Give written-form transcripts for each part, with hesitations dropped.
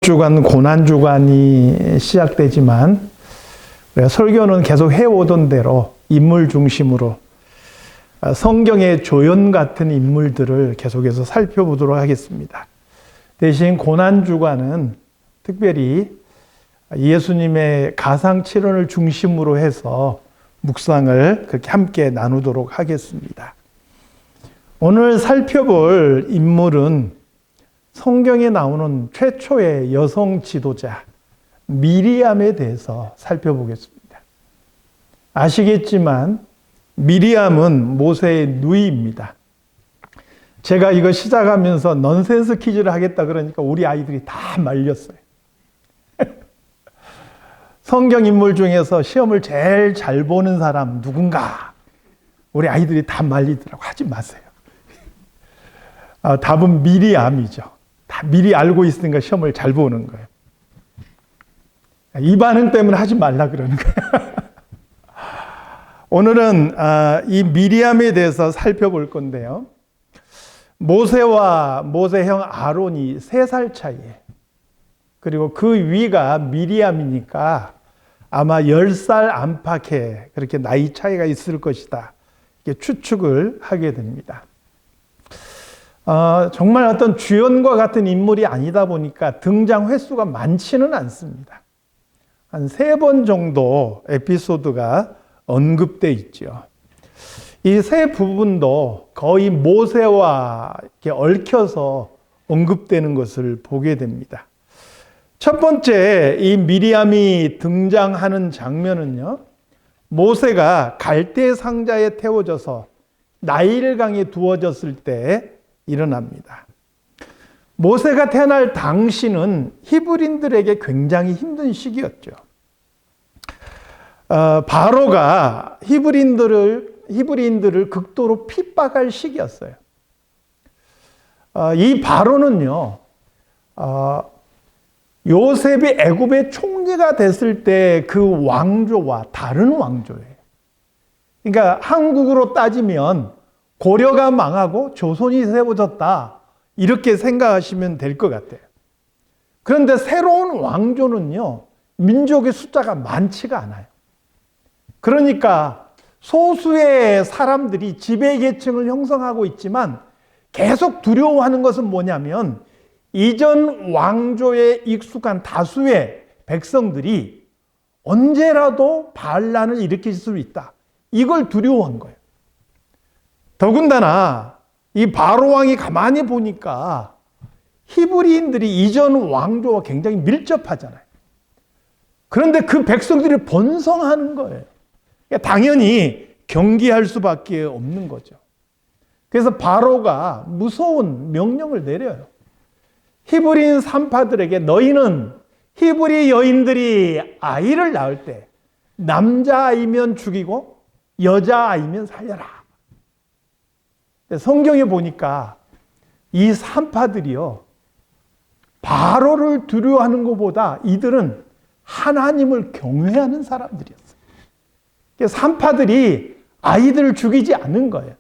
주간 고난주간이 시작되지만 설교는 계속 해오던 대로 인물 중심으로 성경의 조연 같은 인물들을 계속해서 살펴보도록 하겠습니다. 대신 고난주간은 특별히 예수님의 가상칠언을 중심으로 해서 묵상을 그렇게 함께 나누도록 하겠습니다. 오늘 살펴볼 인물은 성경에 나오는 최초의 여성 지도자 미리암에 대해서 살펴보겠습니다. 아시겠지만 미리암은 모세의 누이입니다. 제가 이거 시작하면서 넌센스 퀴즈를 하겠다 그러니까 우리 아이들이 다 말렸어요. 성경 인물 중에서 시험을 제일 잘 보는 사람 누군가? 우리 아이들이 다 말리더라고. 하지 마세요. 답은 미리암이죠. 다 미리 알고 있으니까 시험을 잘 보는 거예요. 이 반응 때문에 하지 말라 그러는 거예요. 오늘은 이 미리암에 대해서 살펴볼 건데요. 모세와 모세형 아론이 3살 차이에, 그리고 그 위가 미리암이니까 아마 10살 안팎의 그렇게 나이 차이가 있을 것이다. 이렇게 추측을 하게 됩니다. 정말 어떤 주연과 같은 인물이 아니다 보니까 등장 횟수가 많지는 않습니다. 한 3번 정도 에피소드가 언급되어 있죠. 이 세 부분도 거의 모세와 이렇게 얽혀서 언급되는 것을 보게 됩니다. 첫 번째, 이 미리암이 등장하는 장면은요, 모세가 갈대 상자에 태워져서 나일강에 두어졌을 때 일어납니다. 모세가 태어날 당시는 히브리인들에게 굉장히 힘든 시기였죠. 바로가 히브리인들을 극도로 핍박할 시기였어요. 이 바로는요, 요셉이 애굽의 총리가 됐을 때 그 왕조와 다른 왕조예요. 그러니까 한국으로 따지면 고려가 망하고 조선이 세워졌다, 이렇게 생각하시면 될 것 같아요. 그런데 새로운 왕조는요, 민족의 숫자가 많지가 않아요. 그러니까 소수의 사람들이 지배계층을 형성하고 있지만 계속 두려워하는 것은 뭐냐면 이전 왕조에 익숙한 다수의 백성들이 언제라도 반란을 일으킬 수 있다, 이걸 두려워한 거예요. 더군다나 이 바로 왕이 가만히 보니까 히브리인들이 이전 왕조와 굉장히 밀접하잖아요. 그런데 그 백성들이 번성하는 거예요. 그러니까 당연히 경계할 수밖에 없는 거죠. 그래서 바로가 무서운 명령을 내려요. 히브리인 산파들에게 너희는 히브리 여인들이 아이를 낳을 때 남자아이면 죽이고 여자아이면 살려라. 성경에 보니까 이 산파들이요, 바로를 두려워하는 것보다 이들은 하나님을 경외하는 사람들이었어요. 산파들이 아이들을 죽이지 않은 거예요.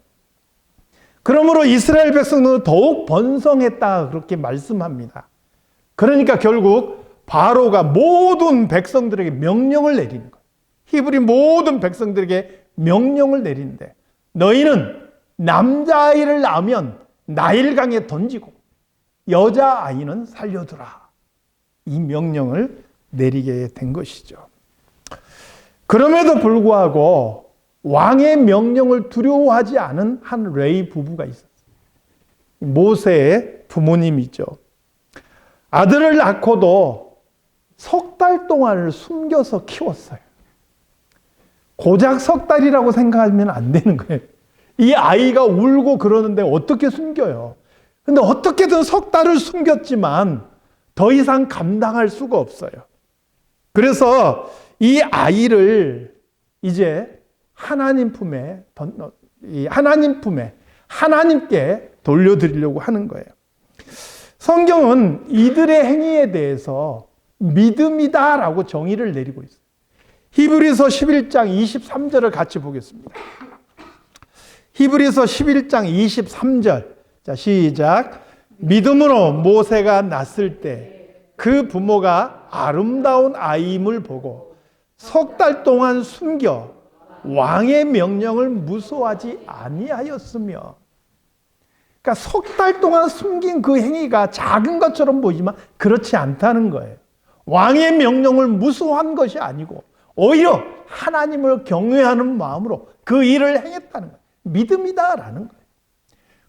그러므로 이스라엘 백성은 더욱 번성했다, 그렇게 말씀합니다. 그러니까 결국 바로가 모든 백성들에게 명령을 내리는 거예요. 히브리 모든 백성들에게 명령을 내리는데 너희는 남자아이를 낳으면 나일강에 던지고 여자아이는 살려두라, 이 명령을 내리게 된 것이죠. 그럼에도 불구하고 왕의 명령을 두려워하지 않은 한 레위 부부가 있었어요. 모세의 부모님이죠. 아들을 낳고도 3달 동안을 숨겨서 키웠어요. 고작 3달이라고 생각하면 안 되는 거예요. 이 아이가 울고 그러는데 어떻게 숨겨요? 근데 어떻게든 3달을 숨겼지만 더 이상 감당할 수가 없어요. 그래서 이 아이를 이제 하나님 품에 하나님께 돌려드리려고 하는 거예요. 성경은 이들의 행위에 대해서 믿음이다라고 정의를 내리고 있어요. 히브리서 11장 23절을 같이 보겠습니다. 히브리서 11장 23절. 자, 시작. 믿음으로 모세가 났을 때 그 부모가 아름다운 아이임을 보고 석 달 동안 숨겨 왕의 명령을 무소하지 아니하였으며, 그러니까 석 달 동안 숨긴 그 행위가 작은 것처럼 보이지만 그렇지 않다는 거예요. 왕의 명령을 무소한 것이 아니고 오히려 하나님을 경외하는 마음으로 그 일을 행했다는 거예요. 믿음이다라는 거예요.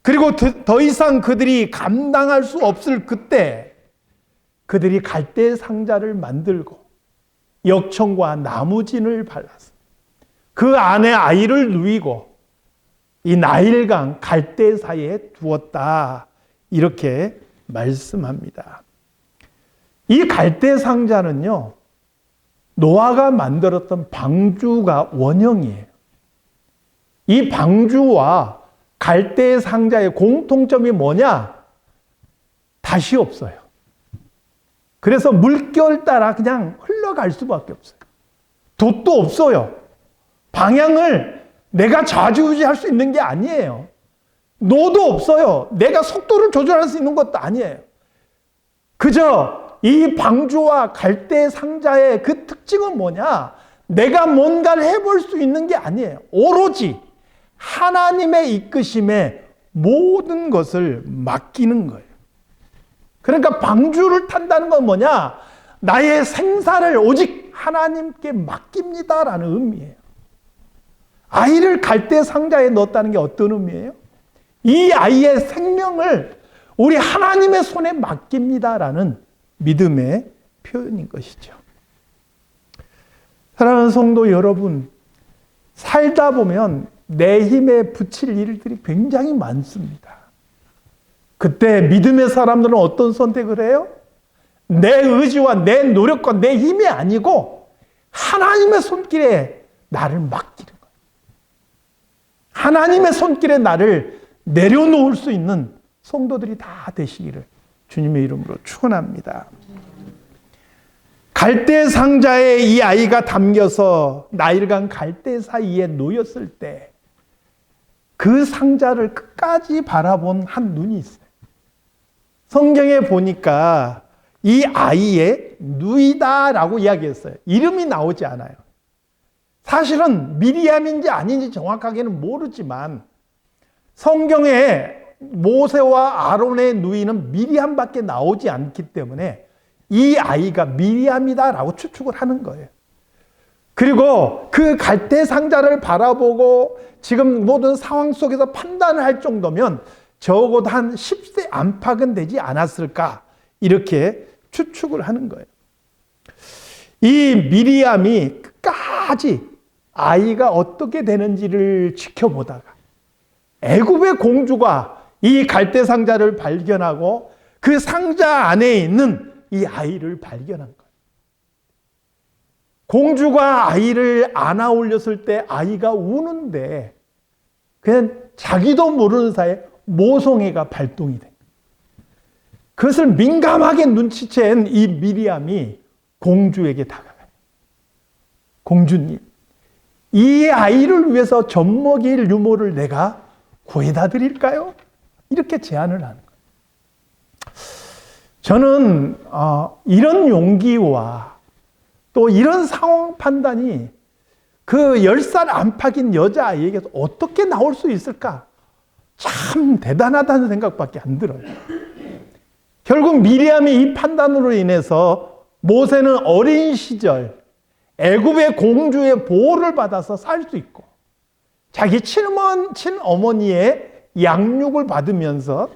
그리고 더 이상 그들이 감당할 수 없을 그때 그들이 갈대 상자를 만들고 역청과 나무진을 발라서 그 안에 아이를 누이고 이 나일강 갈대 사이에 두었다, 이렇게 말씀합니다. 이 갈대 상자는요, 노아가 만들었던 방주가 원형이에요. 이 방주와 갈대 상자의 공통점이 뭐냐? 다시 없어요. 그래서 물결 따라 그냥 흘러갈 수밖에 없어요. 돛도 없어요. 방향을 내가 좌지우지할 수 있는 게 아니에요. 노도 없어요. 내가 속도를 조절할 수 있는 것도 아니에요. 그저 이 방주와 갈대 상자의 그 특징은 뭐냐? 내가 뭔가를 해볼 수 있는 게 아니에요. 오로지 하나님의 이끄심에 모든 것을 맡기는 거예요. 그러니까 방주를 탄다는 건 뭐냐? 나의 생사를 오직 하나님께 맡깁니다라는 의미예요. 아이를 갈대 상자에 넣었다는 게 어떤 의미예요? 이 아이의 생명을 우리 하나님의 손에 맡깁니다라는 믿음의 표현인 것이죠. 사랑하는 성도 여러분, 살다 보면 내 힘에 부칠 일들이 굉장히 많습니다. 그때 믿음의 사람들은 어떤 선택을 해요? 내 의지와 내 노력과 내 힘이 아니고 하나님의 손길에 나를 맡기는 거예요. 하나님의 손길에 나를 내려놓을 수 있는 성도들이 다 되시기를 주님의 이름으로 축원합니다. 갈대 상자에 이 아이가 담겨서 나일강 갈대 사이에 놓였을 때 그 상자를 끝까지 바라본 한 눈이 있어요. 성경에 보니까 이 아이의 누이다라고 이야기했어요. 이름이 나오지 않아요. 사실은 미리암인지 아닌지 정확하게는 모르지만 성경에 모세와 아론의 누이는 미리암밖에 나오지 않기 때문에 이 아이가 미리암이다라고 추측을 하는 거예요. 그리고 그 갈대 상자를 바라보고 지금 모든 상황 속에서 판단을 할 정도면 적어도 한 10세 안팎은 되지 않았을까, 이렇게 추측을 하는 거예요. 이 미리암이 끝까지 아이가 어떻게 되는지를 지켜보다가 애굽의 공주가 이 갈대 상자를 발견하고 그 상자 안에 있는 이 아이를 발견한 거예요. 공주가 아이를 안아 올렸을 때 아이가 우는데 그냥 자기도 모르는 사이에 모성애가 발동이 된 거예요. 그것을 민감하게 눈치챈 이 미리암이 공주에게 다가가요. 공주님, 이 아이를 위해서 젖먹일 유모를 내가 구해다 드릴까요? 이렇게 제안을 하는 거예요. 저는 이런 용기와 또 이런 상황 판단이 그 10살 안팎인 여자아이에게서 어떻게 나올 수 있을까? 참 대단하다는 생각밖에 안 들어요. 결국 미리암의 이 판단으로 인해서 모세는 어린 시절 애굽의 공주의 보호를 받아서 살 수 있고 자기 친어머니의 양육을 받으면서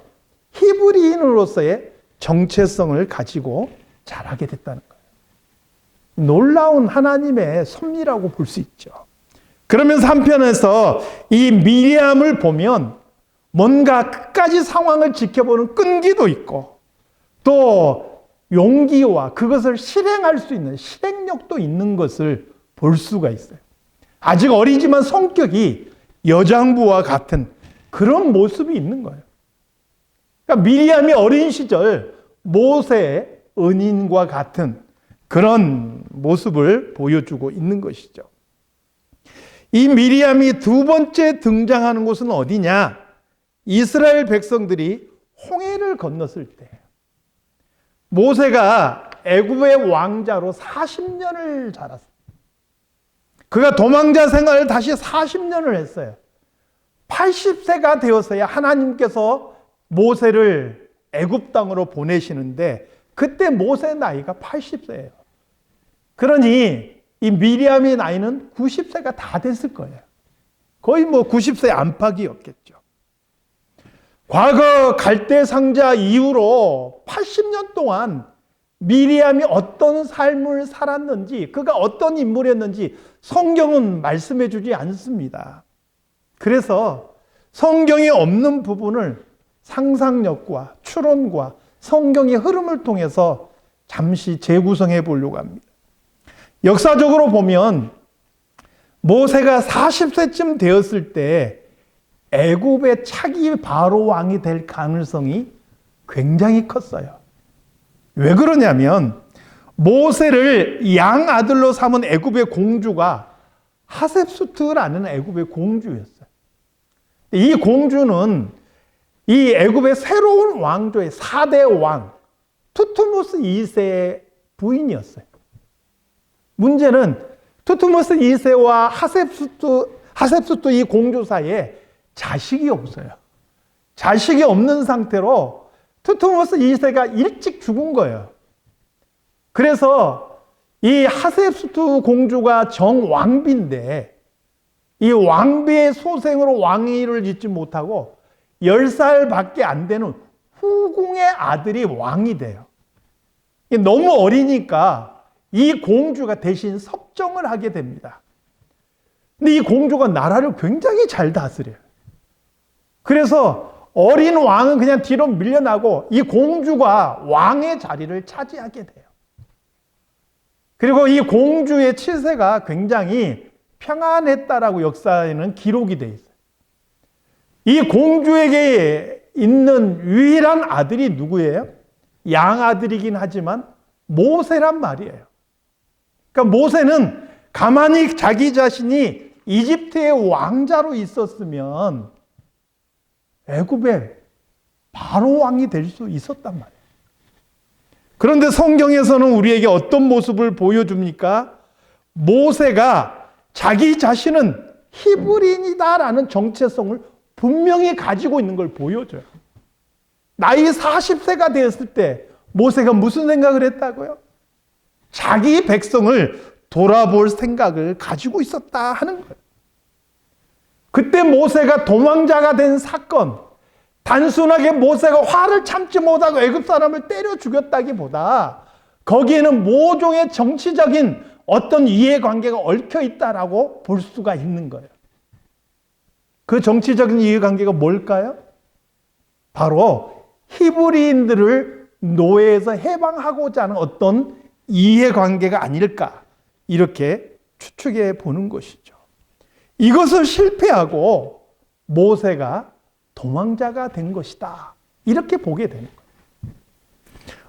히브리인으로서의 정체성을 가지고 자라게 됐다는 거예요. 놀라운 하나님의 섭리라고 볼 수 있죠. 그러면서 한편에서 이 미리암을 보면 뭔가 끝까지 상황을 지켜보는 끈기도 있고 또 용기와 그것을 실행할 수 있는 실행력도 있는 것을 볼 수가 있어요. 아직 어리지만 성격이 여장부와 같은 그런 모습이 있는 거예요. 그러니까 미리암이 어린 시절 모세의 은인과 같은 그런 모습을 보여주고 있는 것이죠. 이 미리암이 두 번째 등장하는 곳은 어디냐? 이스라엘 백성들이 홍해를 건넜을 때 모세가 애굽의 왕자로 40년을 자랐어요. 그가 도망자 생활을 다시 40년을 했어요. 80세가 되었어야 하나님께서 모세를 애굽 땅으로 보내시는데 그때 모세 나이가 80세예요. 그러니 이 미리암의 나이는 90세가 다 됐을 거예요. 거의 90세 안팎이었겠죠. 과거 갈대 상자 이후로 80년 동안 미리암이 어떤 삶을 살았는지, 그가 어떤 인물이었는지 성경은 말씀해 주지 않습니다. 그래서 성경에 없는 부분을 상상력과 추론과 성경의 흐름을 통해서 잠시 재구성해 보려고 합니다. 역사적으로 보면 모세가 40세쯤 되었을 때 애굽의 차기 바로 왕이 될 가능성이 굉장히 컸어요. 왜 그러냐면 모세를 양아들로 삼은 애굽의 공주가 하셉수트라는 애굽의 공주였어요. 이 공주는 이 애굽의 새로운 왕조의 4대 왕 투트모스 2세의 부인이었어요. 문제는 투트모스 2세와 하셉수트 이 공주 사이에 자식이 없어요. 자식이 없는 상태로 투트모스 2세가 일찍 죽은 거예요. 그래서 이 하셉수트 공주가 정왕비인데 이 왕비의 소생으로 왕위를 잇지 못하고 10살밖에 안 되는 후궁의 아들이 왕이 돼요. 너무 어리니까 이 공주가 대신 섭정을 하게 됩니다. 근데 이 공주가 나라를 굉장히 잘 다스려요. 그래서 어린 왕은 그냥 뒤로 밀려나고 이 공주가 왕의 자리를 차지하게 돼요. 그리고 이 공주의 치세가 굉장히 평안했다라고 역사에는 기록이 되어 있어요. 이 공주에게 있는 유일한 아들이 누구예요? 양아들이긴 하지만 모세란 말이에요. 그러니까 모세는 가만히 자기 자신이 이집트의 왕자로 있었으면 애굽의 바로 왕이 될 수 있었단 말이에요. 그런데 성경에서는 우리에게 어떤 모습을 보여줍니까? 모세가 자기 자신은 히브리인이다라는 정체성을 분명히 가지고 있는 걸 보여줘요. 나이 40세가 되었을 때 모세가 무슨 생각을 했다고요? 자기 백성을 돌아볼 생각을 가지고 있었다 하는 거예요. 그때 모세가 도망자가 된 사건, 단순하게 모세가 화를 참지 못하고 애굽 사람을 때려 죽였다기보다 거기에는 모종의 정치적인 어떤 이해관계가 얽혀 있다라고 볼 수가 있는 거예요. 그 정치적인 이해관계가 뭘까요? 바로 히브리인들을 노예에서 해방하고자 하는 어떤 이해관계가 아닐까 이렇게 추측해 보는 것이죠. 이것을 실패하고 모세가 도망자가 된 것이다. 이렇게 보게 되는 거예요.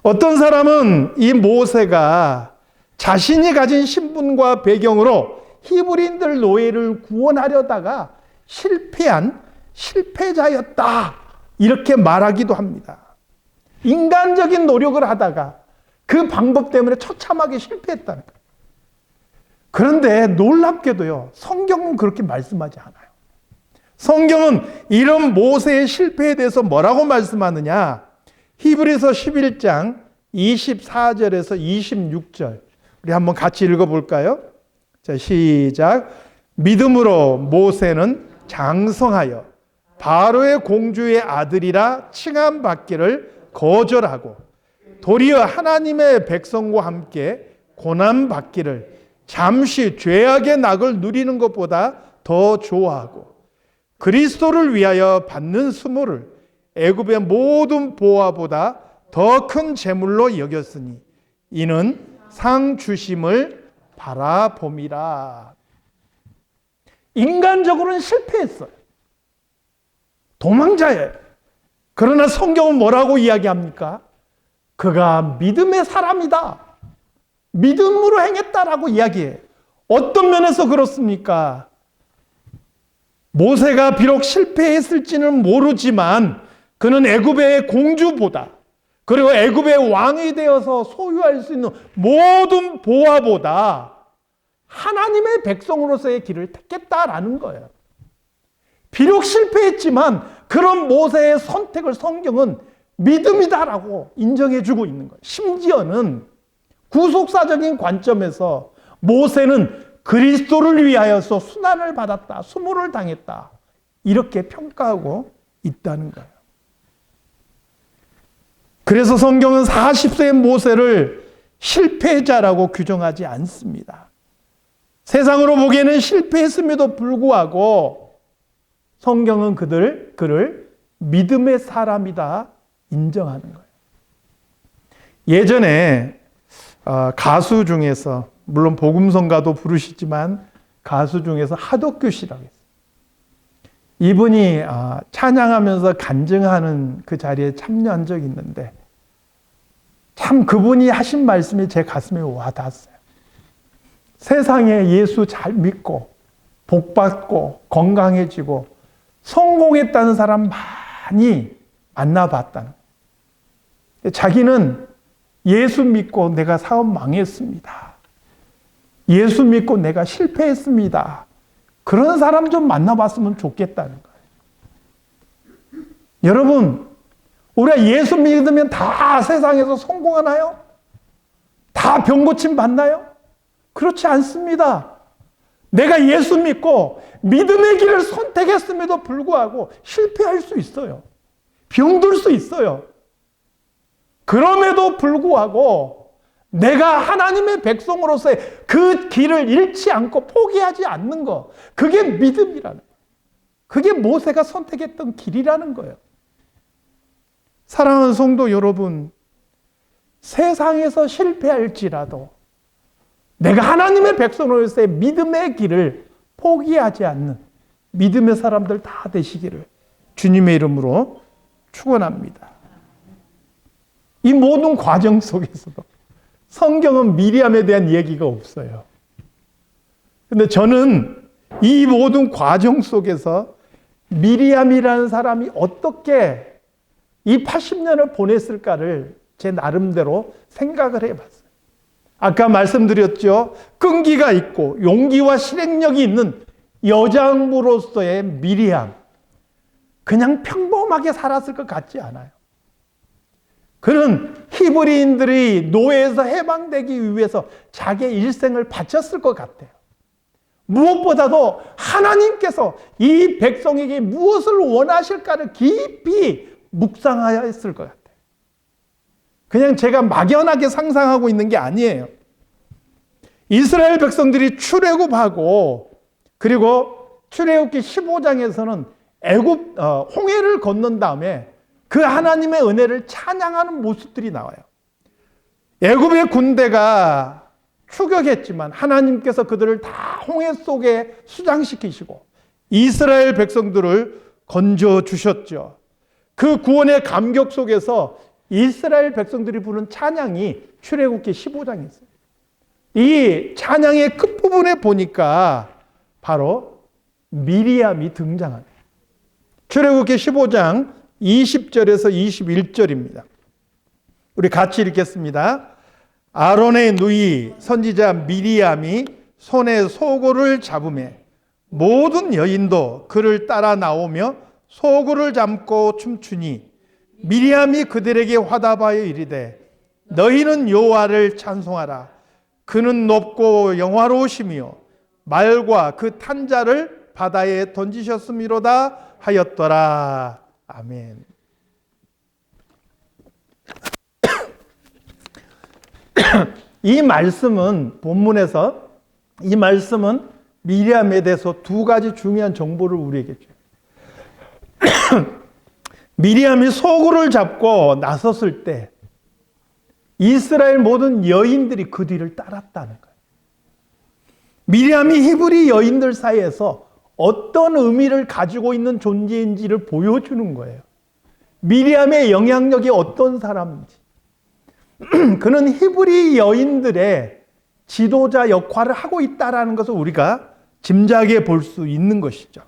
어떤 사람은 이 모세가 자신이 가진 신분과 배경으로 히브리인들 노예를 구원하려다가 실패한 실패자였다. 이렇게 말하기도 합니다. 인간적인 노력을 하다가 그 방법 때문에 처참하게 실패했다는 거예요. 그런데 놀랍게도요, 성경은 그렇게 말씀하지 않아요. 성경은 이런 모세의 실패에 대해서 뭐라고 말씀하느냐? 히브리서 11장 24절에서 26절. 우리 한번 같이 읽어볼까요? 자, 시작. 믿음으로 모세는 장성하여 바로의 공주의 아들이라 칭함받기를 거절하고 도리어 하나님의 백성과 함께 고난받기를 잠시 죄악의 낙을 누리는 것보다 더 좋아하고 그리스도를 위하여 받는 수모를 애굽의 모든 보화보다 더 큰 재물로 여겼으니 이는 상 주심을 바라봄이라. 인간적으로는 실패했어요. 도망자예요. 그러나 성경은 뭐라고 이야기합니까? 그가 믿음의 사람이다. 믿음으로 행했다라고 이야기해요. 어떤 면에서 그렇습니까? 모세가 비록 실패했을지는 모르지만 그는 애굽의 공주보다 그리고 애굽의 왕이 되어서 소유할 수 있는 모든 보화보다 하나님의 백성으로서의 길을 택했다라는 거예요. 비록 실패했지만 그런 모세의 선택을 성경은 믿음이다라고 인정해주고 있는 거예요. 심지어는 구속사적인 관점에서 모세는 그리스도를 위하여서 순환을 받았다, 수모를 당했다, 이렇게 평가하고 있다는 거예요. 그래서 성경은 40세의 모세를 실패자라고 규정하지 않습니다. 세상으로 보기에는 실패했음에도 불구하고 성경은 그를 믿음의 사람이다 인정하는 거예요. 예전에 가수 중에서, 물론 복음성가도 부르시지만 가수 중에서 하덕규 씨라고 했어요. 이분이 찬양하면서 간증하는 그 자리에 참여한 적이 있는데 참 그분이 하신 말씀이 제 가슴에 와닿았어요. 세상에 예수 잘 믿고 복받고 건강해지고 성공했다는 사람 많이 만나봤다는 거예요. 자기는 예수 믿고 내가 사업 망했습니다. 예수 믿고 내가 실패했습니다. 그런 사람 좀 만나봤으면 좋겠다는 거예요. 여러분, 우리가 예수 믿으면 다 세상에서 성공하나요? 다 병고침 받나요? 그렇지 않습니다. 내가 예수 믿고 믿음의 길을 선택했음에도 불구하고 실패할 수 있어요. 병들 수 있어요. 그럼에도 불구하고 내가 하나님의 백성으로서의 그 길을 잃지 않고 포기하지 않는 것, 그게 믿음이라는 거예요. 그게 모세가 선택했던 길이라는 거예요. 사랑하는 성도 여러분, 세상에서 실패할지라도 내가 하나님의 백성으로서의 믿음의 길을 포기하지 않는 믿음의 사람들 다 되시기를 주님의 이름으로 축원합니다. 이 모든 과정 속에서도 성경은 미리암에 대한 얘기가 없어요. 근데 저는 이 모든 과정 속에서 미리암이라는 사람이 어떻게 이 80년을 보냈을까를 제 나름대로 생각을 해봤어요. 아까 말씀드렸죠. 끈기가 있고 용기와 실행력이 있는 여장부로서의 미리암. 그냥 평범하게 살았을 것 같지 않아요. 그는 히브리인들이 노예에서 해방되기 위해서 자기의 일생을 바쳤을 것 같아요. 무엇보다도 하나님께서 이 백성에게 무엇을 원하실까를 깊이 묵상하였을 것 같아요. 그냥 제가 막연하게 상상하고 있는 게 아니에요. 이스라엘 백성들이 출애굽하고 그리고 출애굽기 15장에서는 홍해를 건넌 다음에 그 하나님의 은혜를 찬양하는 모습들이 나와요. 애굽의 군대가 추격했지만 하나님께서 그들을 다 홍해 속에 수장시키시고 이스라엘 백성들을 건져주셨죠. 그 구원의 감격 속에서 이스라엘 백성들이 부른 찬양이 출애굽기 15장에 있어요. 이 찬양의 끝부분에 보니까 바로 미리암이 등장합니다. 출애굽기 15장 20절에서 21절입니다. 우리 같이 읽겠습니다. 아론의 누이 선지자 미리암이 손에 소고를 잡으매 모든 여인도 그를 따라 나오며 소고를 잡고 춤추니 미리암이 그들에게 화답하여 이르되 너희는 여호와를 찬송하라. 그는 높고 영화로우시며 말과 그 탄자를 바다에 던지셨음이로다 하였더라. 아멘. 이 말씀은 본문에서 이 말씀은 미리암에 대해서 두 가지 중요한 정보를 우리에게 줘요. 미리암이 소굴을 잡고 나섰을 때 이스라엘 모든 여인들이 그 뒤를 따랐다는 거예요. 미리암이 히브리 여인들 사이에서 어떤 의미를 가지고 있는 존재인지를 보여주는 거예요. 미리암의 영향력이 어떤 사람인지. 그는 히브리 여인들의 지도자 역할을 하고 있다는 것을 우리가 짐작해 볼 수 있는 것이죠.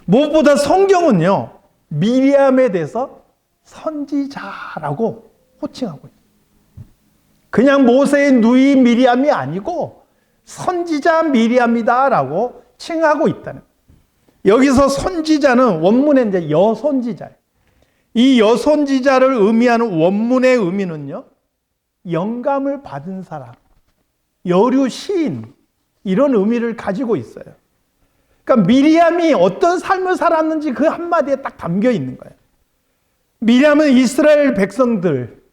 무엇보다 성경은요, 미리암에 대해서 선지자라고 호칭하고 있어요. 그냥 모세의 누이 미리암이 아니고 선지자 미리암이다라고 칭하고 있다는 거예요. 여기서 선지자는 원문에 이제 여선지자예요. 이 여선지자를 의미하는 원문의 의미는요, 영감을 받은 사람, 여류 시인, 이런 의미를 가지고 있어요. 그러니까 미리암이 어떤 삶을 살았는지 그 한마디에 딱 담겨 있는 거예요. 미리암은 이스라엘 백성들,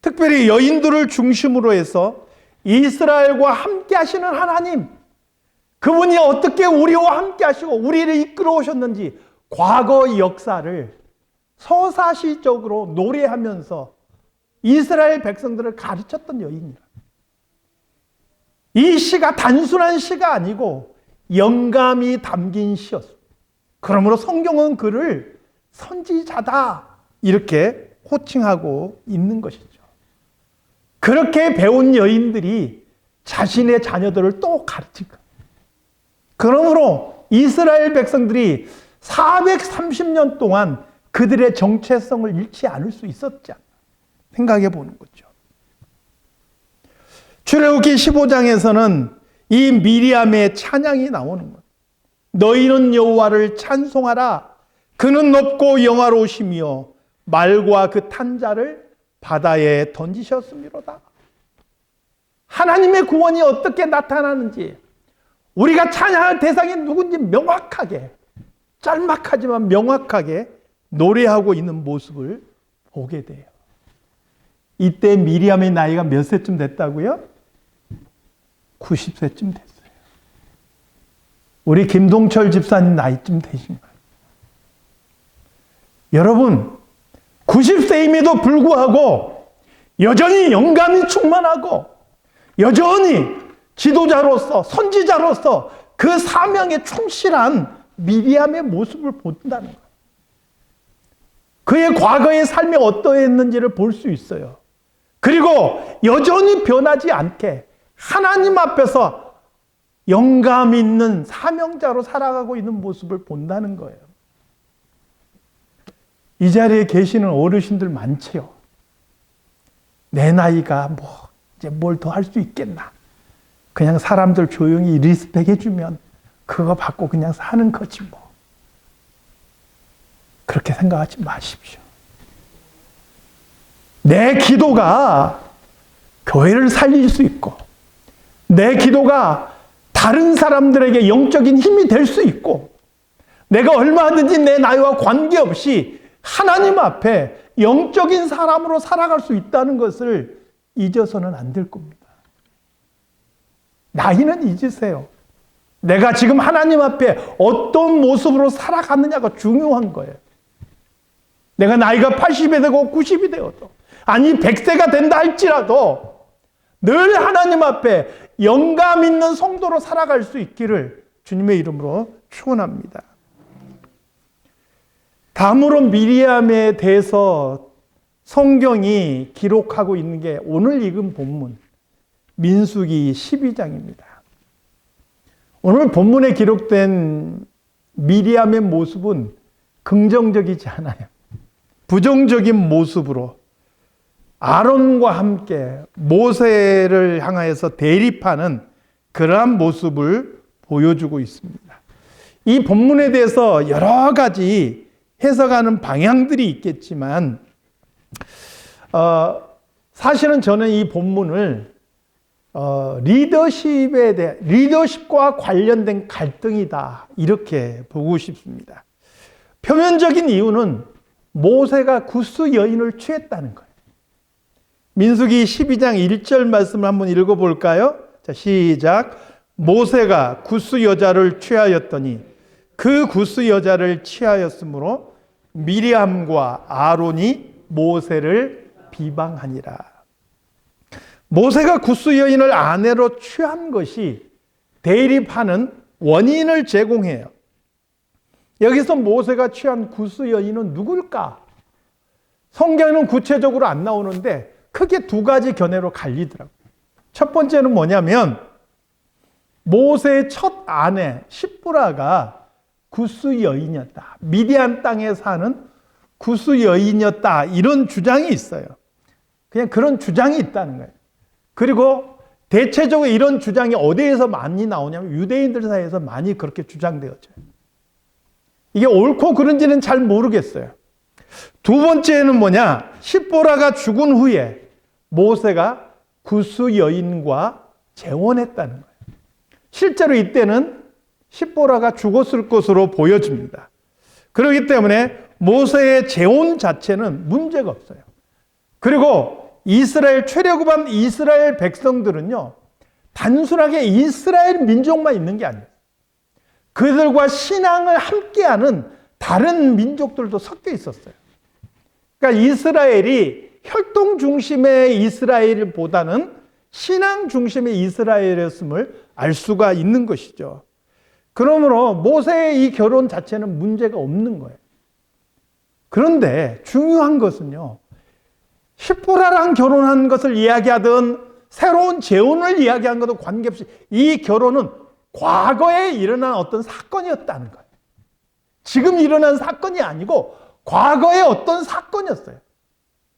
특별히 여인들을 중심으로 해서 이스라엘과 함께 하시는 하나님, 그분이 어떻게 우리와 함께 하시고 우리를 이끌어 오셨는지 과거 역사를 서사시적으로 노래하면서 이스라엘 백성들을 가르쳤던 여인이라. 이 시가 단순한 시가 아니고 영감이 담긴 시였습니다. 그러므로 성경은 그를 선지자다 이렇게 호칭하고 있는 것이죠. 그렇게 배운 여인들이 자신의 자녀들을 또 가르친 거예요. 그러므로 이스라엘 백성들이 430년 동안 그들의 정체성을 잃지 않을 수 있었지 않나 생각해 보는 거죠. 출애굽기 15장에서는 이 미리암의 찬양이 나오는 거예요. 너희는 여호와를 찬송하라. 그는 높고 영화로우시며 말과 그 탄 자를 바다에 던지셨음이로다. 하나님의 구원이 어떻게 나타나는지 우리가 찬양할 대상이 누군지 명확하게, 짤막하지만 명확하게 노래하고 있는 모습을 보게 돼요. 이때 미리암의 나이가 몇 세쯤 됐다고요? 90세쯤 됐어요. 우리 김동철 집사님 나이쯤 되신 거예요. 여러분, 90세임에도 불구하고 여전히 영감이 충만하고 여전히 지도자로서 선지자로서 그 사명에 충실한 미리암의 모습을 본다는 거예요. 그의 과거의 삶이 어떠했는지를 볼 수 있어요. 그리고 여전히 변하지 않게 하나님 앞에서 영감 있는 사명자로 살아가고 있는 모습을 본다는 거예요. 이 자리에 계시는 어르신들 많지요. 내 나이가 이제 뭘 더 할 수 있겠나. 그냥 사람들 조용히 리스펙 해주면 그거 받고 그냥 사는 거지 뭐. 그렇게 생각하지 마십시오. 내 기도가 교회를 살릴 수 있고 내 기도가 다른 사람들에게 영적인 힘이 될 수 있고 내가 얼마든지 내 나이와 관계없이 하나님 앞에 영적인 사람으로 살아갈 수 있다는 것을 잊어서는 안 될 겁니다. 나이는 잊으세요. 내가 지금 하나님 앞에 어떤 모습으로 살아가느냐가 중요한 거예요. 내가 나이가 80이 되고 90이 되어도 아니 100세가 된다 할지라도 늘 하나님 앞에 영감 있는 성도로 살아갈 수 있기를 주님의 이름으로 축원합니다. 다음으로 미리암에 대해서 성경이 기록하고 있는 게 오늘 읽은 본문 민수기 12장입니다. 오늘 본문에 기록된 미리암의 모습은 긍정적이지 않아요. 부정적인 모습으로 아론과 함께 모세를 향하여서 대립하는 그러한 모습을 보여주고 있습니다. 이 본문에 대해서 여러 가지 해석하는 방향들이 있겠지만 사실은 저는 이 본문을 리더십과 관련된 갈등이다 이렇게 보고 싶습니다. 표면적인 이유는 모세가 구스 여인을 취했다는 거예요. 민수기 12장 1절 말씀을 한번 읽어볼까요? 자, 시작. 모세가 구스 여자를 취하였더니 그 구스 여자를 취하였으므로 미리암과 아론이 모세를 비방하니라. 모세가 구스 여인을 아내로 취한 것이 대립하는 원인을 제공해요. 여기서 모세가 취한 구스 여인은 누굴까? 성경에는 구체적으로 안 나오는데 크게 두 가지 견해로 갈리더라고요. 첫 번째는 뭐냐면 모세의 첫 아내 시브라가 구스 여인이었다. 미디안 땅에 사는 구스 여인이었다. 이런 주장이 있어요. 그냥 그런 주장이 있다는 거예요. 그리고 대체적으로 이런 주장이 어디에서 많이 나오냐면 유대인들 사이에서 많이 그렇게 주장되어져요. 이게 옳고 그른지는 잘 모르겠어요. 두 번째는 뭐냐? 십보라가 죽은 후에 모세가 구스 여인과 재혼했다는 거예요. 실제로 이때는 십보라가 죽었을 것으로 보여집니다. 그렇기 때문에 모세의 재혼 자체는 문제가 없어요. 그리고 이스라엘 출애굽한 이스라엘 백성들은요, 단순하게 이스라엘 민족만 있는 게 아니에요. 그들과 신앙을 함께하는 다른 민족들도 섞여 있었어요. 그러니까 이스라엘이 혈통 중심의 이스라엘보다는 신앙 중심의 이스라엘이었음을 알 수가 있는 것이죠. 그러므로 모세의 이 결혼 자체는 문제가 없는 거예요. 그런데 중요한 것은요, 십보라랑 결혼한 것을 이야기하든 새로운 재혼을 이야기한 것도 관계없이 이 결혼은 과거에 일어난 어떤 사건이었다는 거예요. 지금 일어난 사건이 아니고 과거에 어떤 사건이었어요.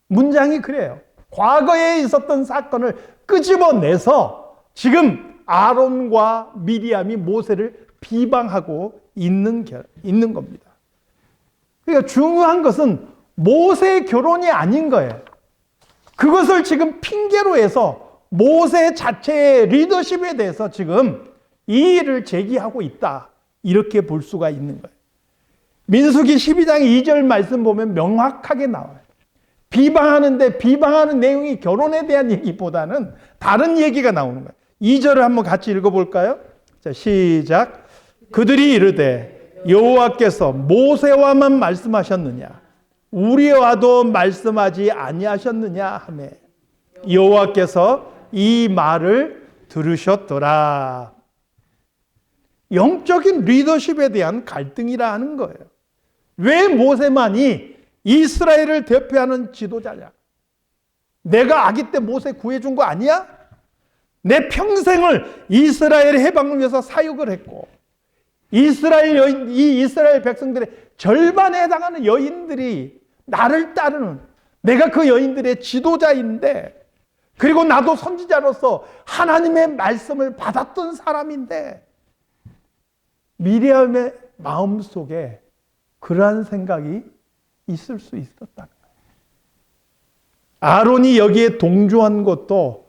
문장이 그래요. 과거에 있었던 사건을 끄집어내서 지금 아론과 미리암이 모세를 비방하고 있는 겁니다. 그러니까 중요한 것은 모세의 결혼이 아닌 거예요. 그것을 지금 핑계로 해서 모세 자체의 리더십에 대해서 지금 이의를 제기하고 있다. 이렇게 볼 수가 있는 거예요. 민수기 12장 2절 말씀 보면 명확하게 나와요. 비방하는데 비방하는 내용이 결혼에 대한 얘기보다는 다른 얘기가 나오는 거예요. 2절을 한번 같이 읽어볼까요? 자, 시작. 그들이 이르되 여호와께서 모세와만 말씀하셨느냐 우리와도 말씀하지 아니하셨느냐 하매 여호와께서 이 말을 들으셨더라. 영적인 리더십에 대한 갈등이라 하는 거예요. 왜 모세만이 이스라엘을 대표하는 지도자냐? 내가 아기 때 모세 구해준 거 아니야? 내 평생을 이스라엘 해방을 위해서 사역을 했고 이스라엘 여인, 이 이스라엘 백성들의 절반에 해당하는 여인들이 나를 따르는 내가 그 여인들의 지도자인데 그리고 나도 선지자로서 하나님의 말씀을 받았던 사람인데 미리암의 마음속에 그러한 생각이 있을 수 있었다는 거예요. 아론이 여기에 동조한 것도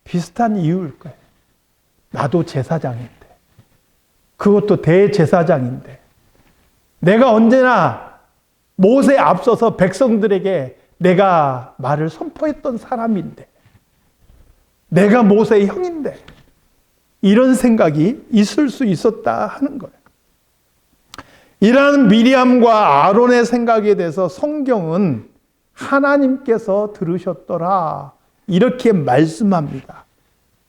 비슷한 이유일 거예요. 나도 제사장인데 그것도 대제사장인데 내가 언제나 모세에 앞서서 백성들에게 내가 말을 선포했던 사람인데 내가 모세의 형인데 이런 생각이 있을 수 있었다 하는 거예요. 이러한 미리암과 아론의 생각에 대해서 성경은 하나님께서 들으셨더라 이렇게 말씀합니다.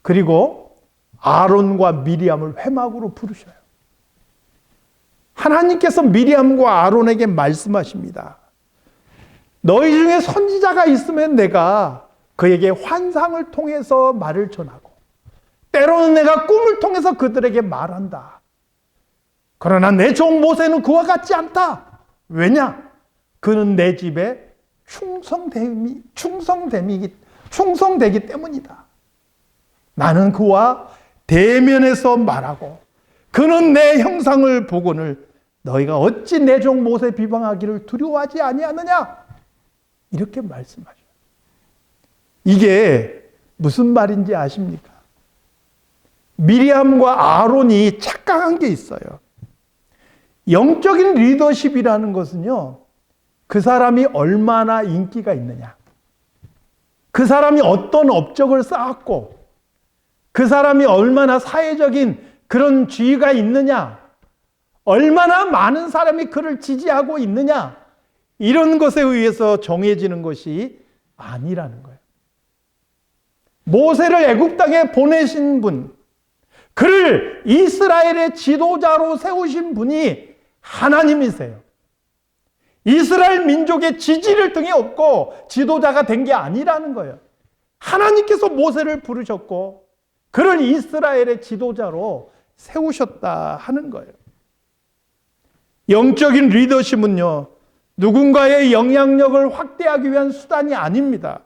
그리고 아론과 미리암을 회막으로 부르셔요. 하나님께서 미리암과 아론에게 말씀하십니다. 너희 중에 선지자가 있으면 내가 그에게 환상을 통해서 말을 전하고 때로는 내가 꿈을 통해서 그들에게 말한다. 그러나 내 종 모세는 그와 같지 않다. 왜냐? 그는 내 집에 충성되기 때문이다. 나는 그와 대면에서 말하고 그는 내 형상을 보고는 너희가 어찌 내 종 모세 비방하기를 두려워하지 아니하느냐? 이렇게 말씀하셔요. 이게 무슨 말인지 아십니까? 미리암과 아론이 착각한 게 있어요. 영적인 리더십이라는 것은요, 그 사람이 얼마나 인기가 있느냐, 그 사람이 어떤 업적을 쌓았고, 그 사람이 얼마나 사회적인 그런 지위가 있느냐, 얼마나 많은 사람이 그를 지지하고 있느냐, 이런 것에 의해서 정해지는 것이 아니라는 거예요. 모세를 애굽 땅에 보내신 분, 그를 이스라엘의 지도자로 세우신 분이 하나님이세요. 이스라엘 민족의 지지를 등에 업고 지도자가 된 게 아니라는 거예요. 하나님께서 모세를 부르셨고 그를 이스라엘의 지도자로 세우셨다 하는 거예요. 영적인 리더십은요, 누군가의 영향력을 확대하기 위한 수단이 아닙니다.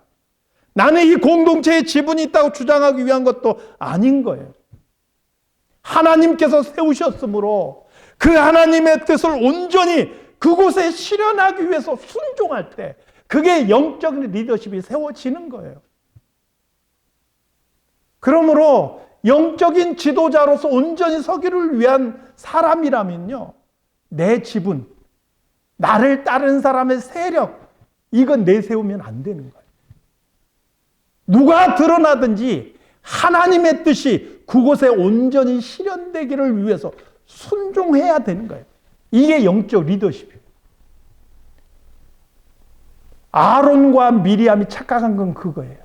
나는 이 공동체에 지분이 있다고 주장하기 위한 것도 아닌 거예요. 하나님께서 세우셨으므로 그 하나님의 뜻을 온전히 그곳에 실현하기 위해서 순종할 때 그게 영적 리더십이 세워지는 거예요. 그러므로 영적인 지도자로서 온전히 서기를 위한 사람이라면요, 내 지분, 나를 따르는 사람의 세력, 이건 내세우면 안 되는 거예요. 누가 드러나든지 하나님의 뜻이 그곳에 온전히 실현되기를 위해서 순종해야 되는 거예요. 이게 영적 리더십이에요. 아론과 미리암이 착각한 건 그거예요.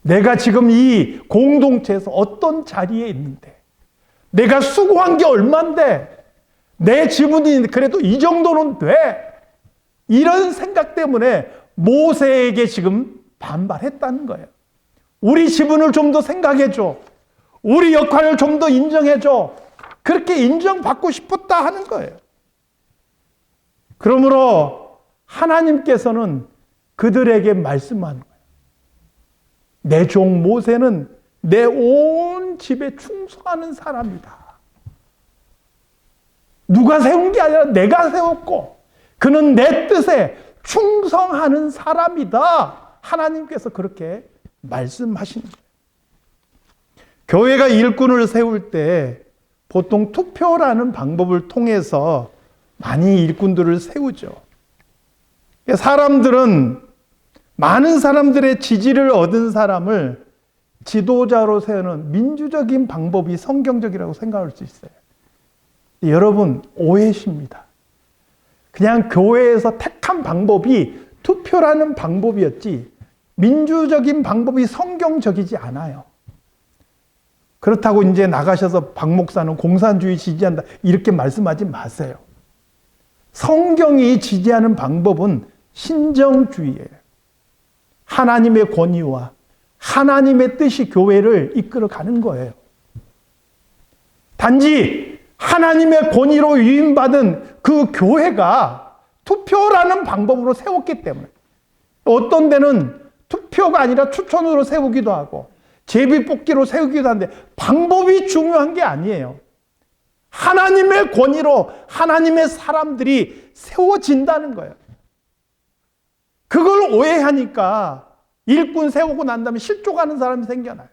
내가 지금 이 공동체에서 어떤 자리에 있는데, 내가 수고한 게 얼만데, 내 지분이 그래도 이 정도는 돼. 이런 생각 때문에 모세에게 지금 반발했다는 거예요. 우리 지분을 좀 더 생각해줘. 우리 역할을 좀 더 인정해줘. 그렇게 인정받고 싶었다 하는 거예요. 그러므로 하나님께서는 그들에게 말씀한 거예요. 내 종 모세는 내 온 집에 충성하는 사람이다. 누가 세운 게 아니라 내가 세웠고 그는 내 뜻에 충성하는 사람이다. 하나님께서 그렇게 말씀하신 거예요. 교회가 일꾼을 세울 때 보통 투표라는 방법을 통해서 많이 일꾼들을 세우죠. 사람들은 많은 사람들의 지지를 얻은 사람을 지도자로 세우는 민주적인 방법이 성경적이라고 생각할 수 있어요. 여러분, 오해십니다. 그냥 교회에서 택한 방법이 투표라는 방법이었지 민주적인 방법이 성경적이지 않아요. 그렇다고 이제 나가셔서 박 목사는 공산주의 지지한다 이렇게 말씀하지 마세요. 성경이 지지하는 방법은 신정주의예요. 하나님의 권위와 하나님의 뜻이 교회를 이끌어가는 거예요. 단지 하나님의 권위로 위임받은 그 교회가 투표라는 방법으로 세웠기 때문에, 어떤 데는 투표가 아니라 추천으로 세우기도 하고 제비뽑기로 세우기도 하는데 방법이 중요한 게 아니에요. 하나님의 권위로 하나님의 사람들이 세워진다는 거예요. 그걸 오해하니까 일꾼 세우고 난 다음에 실족하는 사람이 생겨나요.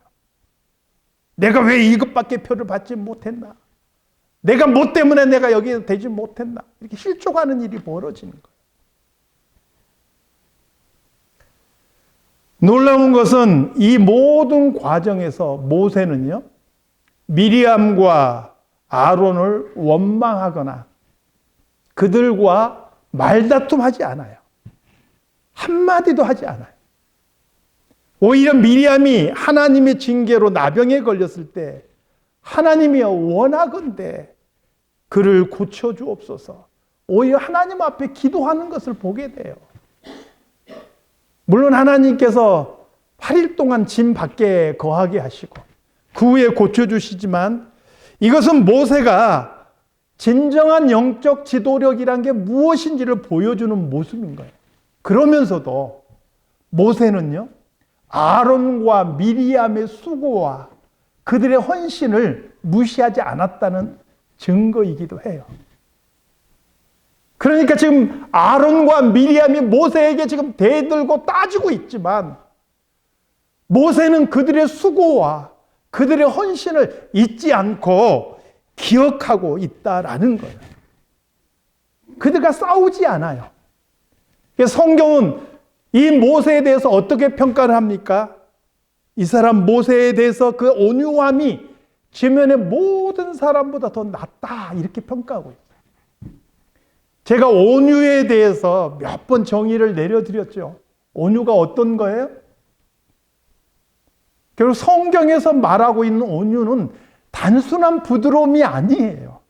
내가 왜 이것밖에 표를 받지 못했나? 내가 뭐 때문에 내가 여기에 되지 못했나? 이렇게 실족하는 일이 벌어지는 거예요. 놀라운 것은 이 모든 과정에서 모세는요, 미리암과 아론을 원망하거나 그들과 말다툼하지 않아요. 한마디도 하지 않아요. 오히려 미리암이 하나님의 징계로 나병에 걸렸을 때 하나님이여 원하건대 그를 고쳐주옵소서. 오히려 하나님 앞에 기도하는 것을 보게 돼요. 물론 하나님께서 8일 동안 짐 밖에 거하게 하시고 그 후에 고쳐주시지만 이것은 모세가 진정한 영적 지도력이란 게 무엇인지를 보여주는 모습인 거예요. 그러면서도 모세는요, 아론과 미리암의 수고와 그들의 헌신을 무시하지 않았다는 증거이기도 해요. 그러니까 지금 아론과 미리암이 모세에게 지금 대들고 따지고 있지만 모세는 그들의 수고와 그들의 헌신을 잊지 않고 기억하고 있다라는 거예요. 그들과 싸우지 않아요. 성경은 이 모세에 대해서 어떻게 평가를 합니까? 이 사람 모세에 대해서 그 온유함이 지면의 모든 사람보다 더 낫다 이렇게 평가하고 있어요. 제가 온유에 대해서 몇 번 정의를 내려드렸죠. 온유가 어떤 거예요? 결국 성경에서 말하고 있는 온유는 단순한 부드러움이 아니에요.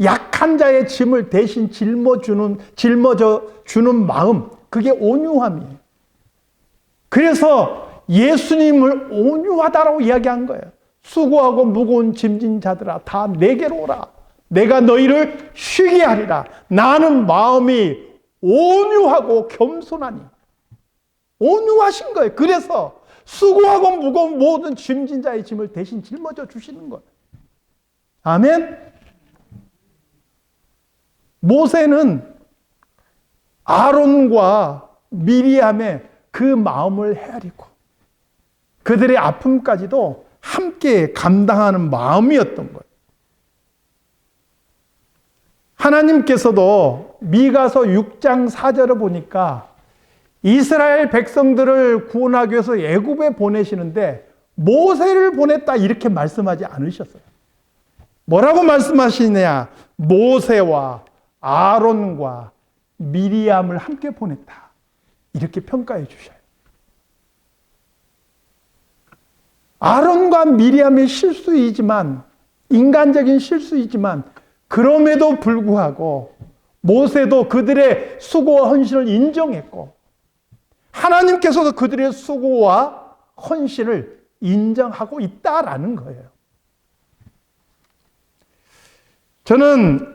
약한 자의 짐을 대신 짊어져 주는 마음, 그게 온유함이에요. 그래서 예수님을 온유하다라고 이야기한 거예요. 수고하고 무거운 짐진 자들아 다 내게로 오라. 내가 너희를 쉬게 하리라. 나는 마음이 온유하고 겸손하니. 온유하신 거예요. 그래서 수고하고 무거운 모든 짐진 자의 짐을 대신 짊어져 주시는 거예요. 아멘. 모세는 아론과 미리암의 그 마음을 헤아리고 그들의 아픔까지도 함께 감당하는 마음이었던 거예요. 하나님께서도 미가서 6장 4절을 보니까 이스라엘 백성들을 구원하기 위해서 애굽에 보내시는데 모세를 보냈다 이렇게 말씀하지 않으셨어요. 뭐라고 말씀하시느냐? 모세와 아론과 미리암을 함께 보냈다. 이렇게 평가해 주셔요. 아론과 미리암의 실수이지만, 인간적인 실수이지만, 그럼에도 불구하고 모세도 그들의 수고와 헌신을 인정했고, 하나님께서도 그들의 수고와 헌신을 인정하고 있다라는 거예요. 저는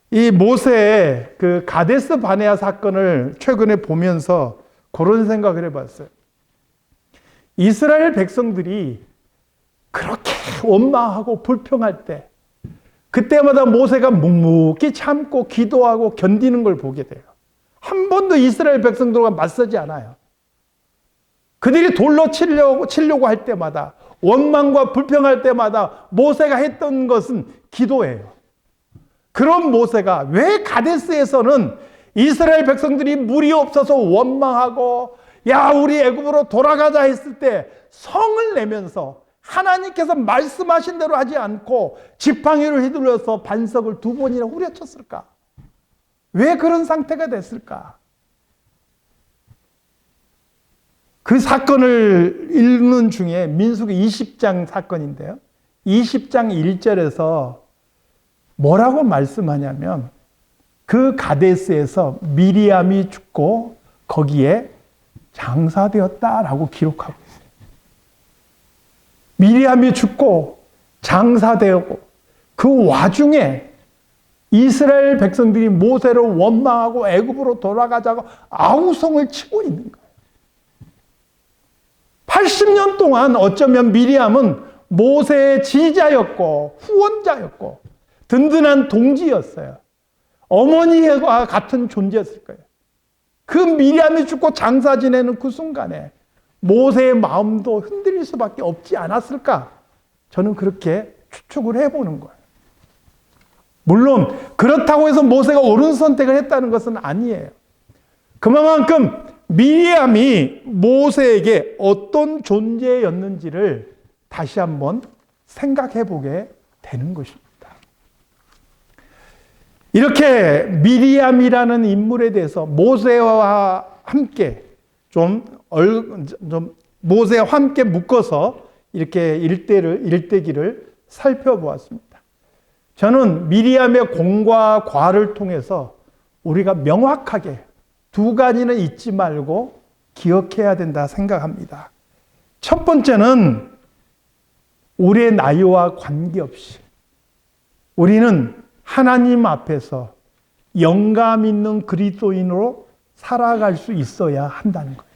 이 모세의 그 가데스 바네아 사건을 최근에 보면서 그런 생각을 해봤어요. 이스라엘 백성들이 그렇게 원망하고 불평할 때 그때마다 모세가 묵묵히 참고 기도하고 견디는 걸 보게 돼요. 한 번도 이스라엘 백성들과 맞서지 않아요. 그들이 돌로 치려고 할 때마다 원망과 불평할 때마다 모세가 했던 것은 기도예요. 그런 모세가 왜 가데스에서는 이스라엘 백성들이 물이 없어서 원망하고 야 우리 애굽으로 돌아가자 했을 때 성을 내면서 하나님께서 말씀하신 대로 하지 않고 지팡이를 휘둘러서 반석을 2번이나 후려쳤을까? 왜 그런 상태가 됐을까? 그 사건을 읽는 중에 민수기 20장 사건인데요. 20장 1절에서 뭐라고 말씀하냐면 그 가데스에서 미리암이 죽고 거기에 장사되었다라고 기록하고 있어요. 미리암이 죽고 장사되었고 그 와중에 이스라엘 백성들이 모세를 원망하고 애굽으로 돌아가자고 아우성을 치고 있는 거예요. 80년 동안 어쩌면 미리암은 모세의 지지자였고 후원자였고 든든한 동지였어요. 어머니와 같은 존재였을 거예요. 그 미리암이 죽고 장사 지내는 그 순간에 모세의 마음도 흔들릴 수밖에 없지 않았을까? 저는 그렇게 추측을 해보는 거예요. 물론 그렇다고 해서 모세가 옳은 선택을 했다는 것은 아니에요. 그만큼 미리암이 모세에게 어떤 존재였는지를 다시 한번 생각해 보게 되는 것입니다. 이렇게 미리암이라는 인물에 대해서 모세와 함께 모세와 함께 묶어서 이렇게 일대기를 살펴보았습니다. 저는 미리암의 공과 과를 통해서 우리가 명확하게 2가지는 잊지 말고 기억해야 된다 생각합니다. 첫 번째는 우리의 나이와 관계없이 우리는 하나님 앞에서 영감 있는 그리스도인으로 살아갈 수 있어야 한다는 거예요.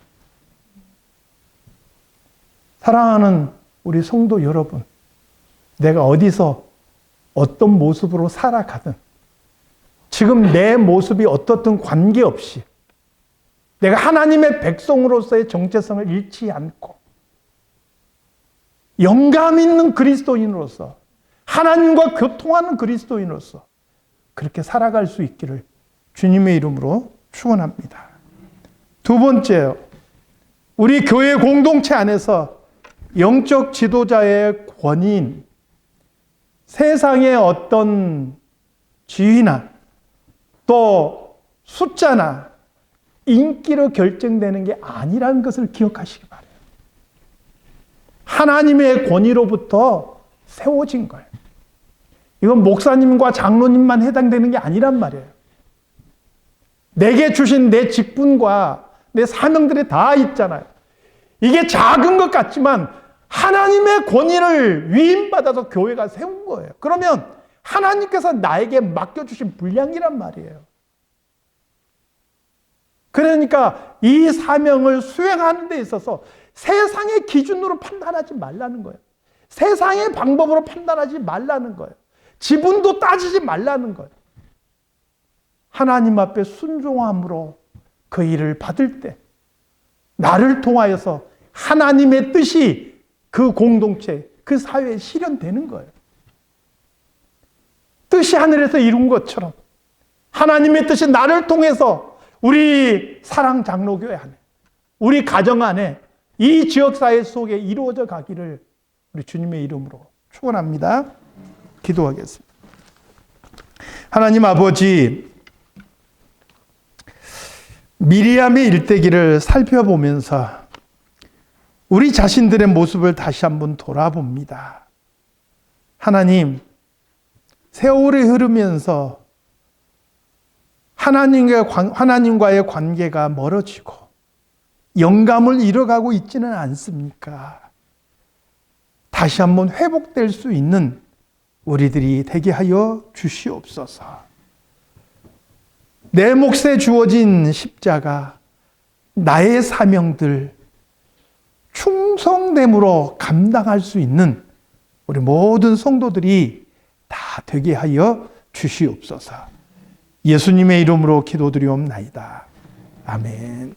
사랑하는 우리 성도 여러분, 내가 어디서 어떤 모습으로 살아가든 지금 내 모습이 어떻든 관계없이 내가 하나님의 백성으로서의 정체성을 잃지 않고 영감 있는 그리스도인으로서 하나님과 교통하는 그리스도인으로서 그렇게 살아갈 수 있기를 주님의 이름으로 축원합니다. 2번째요. 우리 교회 공동체 안에서 영적 지도자의 권위인 세상의 어떤 지위나 또 숫자나 인기로 결정되는 게 아니라는 것을 기억하시기 바라요. 하나님의 권위로부터 세워진 거예요. 이건 목사님과 장로님만 해당되는 게 아니란 말이에요. 내게 주신 내 직분과 내 사명들이 다 있잖아요. 이게 작은 것 같지만 하나님의 권위를 위임받아서 교회가 세운 거예요. 그러면 하나님께서 나에게 맡겨주신 분량이란 말이에요. 그러니까 이 사명을 수행하는 데 있어서 세상의 기준으로 판단하지 말라는 거예요. 세상의 방법으로 판단하지 말라는 거예요. 지분도 따지지 말라는 거예요. 하나님 앞에 순종함으로 그 일을 받을 때 나를 통하여서 하나님의 뜻이 그 공동체, 그 사회에 실현되는 거예요. 뜻이 하늘에서 이룬 것처럼 하나님의 뜻이 나를 통해서 우리 사랑장로교회 안에, 우리 가정 안에, 이 지역사회 속에 이루어져 가기를 우리 주님의 이름으로 축원합니다. 기도하겠습니다. 하나님 아버지, 미리암의 일대기를 살펴보면서 우리 자신들의 모습을 다시 한번 돌아봅니다. 하나님, 세월이 흐르면서 하나님과의 관계가 멀어지고 영감을 잃어가고 있지는 않습니까? 다시 한번 회복될 수 있는 우리들이 되게 하여 주시옵소서. 내 몫에 주어진 십자가, 나의 사명들 충성됨으로 감당할 수 있는 우리 모든 성도들이 다 되게 하여 주시옵소서. 예수님의 이름으로 기도드리옵나이다. 아멘.